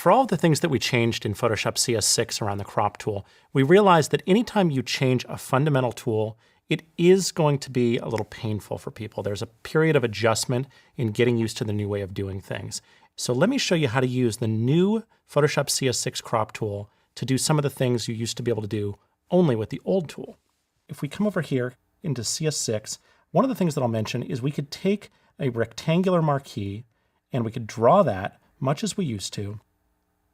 for all of the things that we changed in Photoshop CS6 around the crop tool, we realized that anytime you change a fundamental tool, it is going to be a little painful for people. There's a period of adjustment in getting used to the new way of doing things. So let me show you how to use the new Photoshop CS6 crop tool to do some of the things you used to be able to do only with the old tool. If we come over here into CS6, one of the things that I'll mention is we could take a rectangular marquee and we could draw that much as we used to,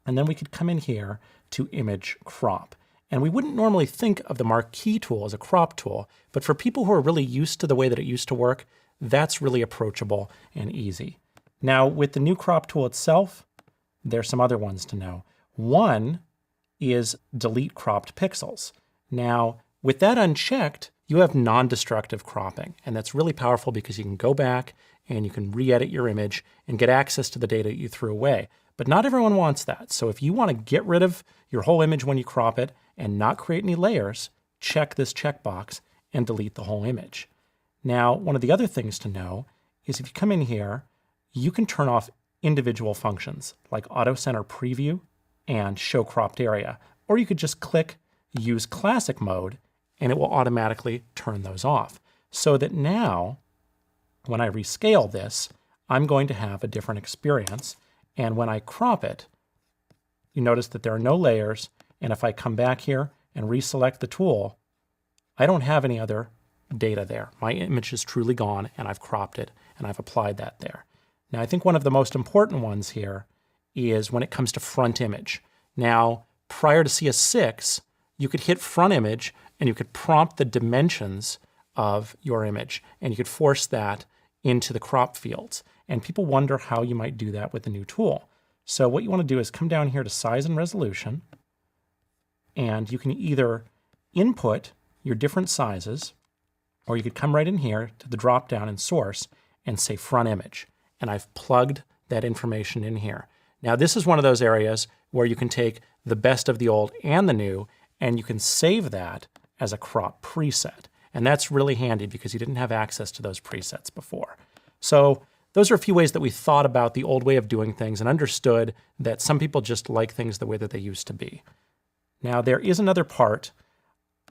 and then we could come in here to image crop. And we wouldn't normally think of the marquee tool as a crop tool, but for people who are really used to the way that it used to work, that's really approachable and easy. Now, with the new crop tool itself, there's some other ones to know. One is delete cropped pixels. Now, with that unchecked, you have non-destructive cropping, and that's really powerful because you can go back and you can re-edit your image and get access to the data that you threw away. But not everyone wants that. So if you want to get rid of your whole image when you crop it and not create any layers, check this checkbox and delete the whole image. Now, one of the other things to know is if you come in here, you can turn off individual functions like Auto Center Preview and Show Cropped Area, or you could just click Use Classic Mode and it will automatically turn those off. So that now, when I rescale this, I'm going to have a different experience. And when I crop it, you notice that there are no layers. And if I come back here and reselect the tool, I don't have any other data there. My image is truly gone and I've cropped it and I've applied that there. Now, I think one of the most important ones here is when it comes to front image. Now, prior to CS6, you could hit front image and you could prompt the dimensions of your image and you could force that into the crop fields. And people wonder how you might do that with the new tool. So what you want to do is come down here to size and resolution, and you can either input your different sizes, or you could come right in here to the drop down and source and say front image. And I've plugged that information in here. Now this is one of those areas where you can take the best of the old and the new, and you can save that as a crop preset. And that's really handy because you didn't have access to those presets before. So those are a few ways that we thought about the old way of doing things and understood that some people just like things the way that they used to be. Now there is another part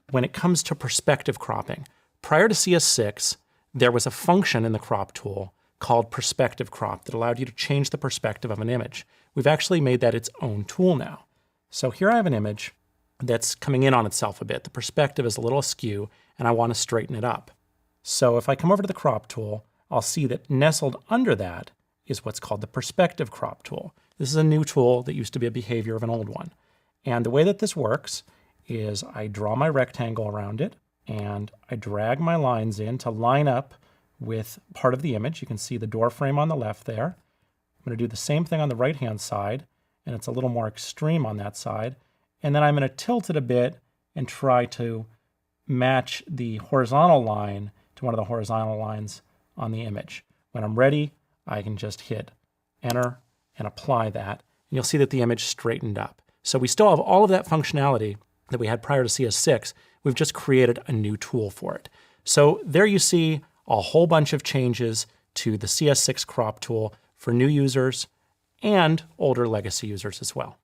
when it comes to perspective cropping. Prior to CS6, there was a function in the crop tool called perspective crop that allowed you to change the perspective of an image. We've actually made that its own tool now. So here I have an image that's coming in on itself a bit. The perspective is a little askew and I want to straighten it up. So if I come over to the crop tool, I'll see that nestled under that is what's called the perspective crop tool. This is a new tool that used to be a behavior of an old one. And the way that this works is I draw my rectangle around it and I drag my lines in to line up with part of the image. You can see the door frame on the left there. I'm going to do the same thing on the right-hand side, and it's a little more extreme on that side. And then I'm going to tilt it a bit and try to match the horizontal line to one of the horizontal lines on the image. When I'm ready, I can just hit enter and apply that, and you'll see that the image straightened up. So we still have all of that functionality that we had prior to CS6. We've just created a new tool for it. So there you see a whole bunch of changes to the CS6 crop tool for new users and older legacy users as well.